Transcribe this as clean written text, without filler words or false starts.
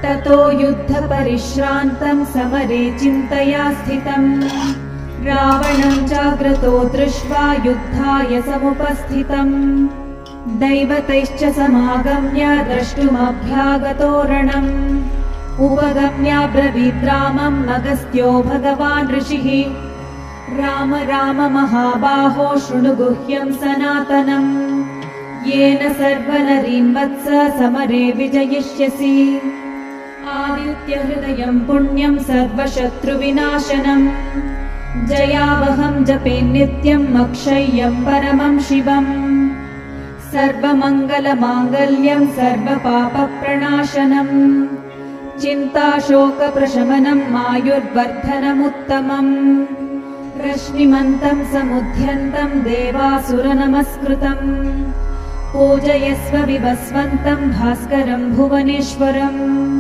ततो युद्धपरिश्रान्तं समरे चिन्तया स्थितम् रावणं जाग्रतो दृष्ट्वा युद्धाय समुपस्थितम् दैवतैश्च समागम्य द्रष्टुमभ्यागतो रणम् उपगम्याब्रवीत् रामम् अगस्त्यो भगवान् ऋषिः राम राम महाबाहो शृणु गुह्यं सनातनम् येन सर्वनरीन् वत्स समरे विजयिष्यसि आदित्यहृदयं पुण्यं सर्वशत्रुविनाशनम् जयावहं जपे नित्यम् अक्षय्यं परमं शिवम् सर्वमङ्गलमाङ्गल्यं सर्वपापप्रणाशनम् चिन्ताशोकप्रशमनम् आयुर्वर्धनमुत्तमम् रश्मिमन्तं समुद्यन्तं देवासुरनमस्कृतम् पूजयस्व विवस्वन्तं भास्करं भुवनेश्वरम्।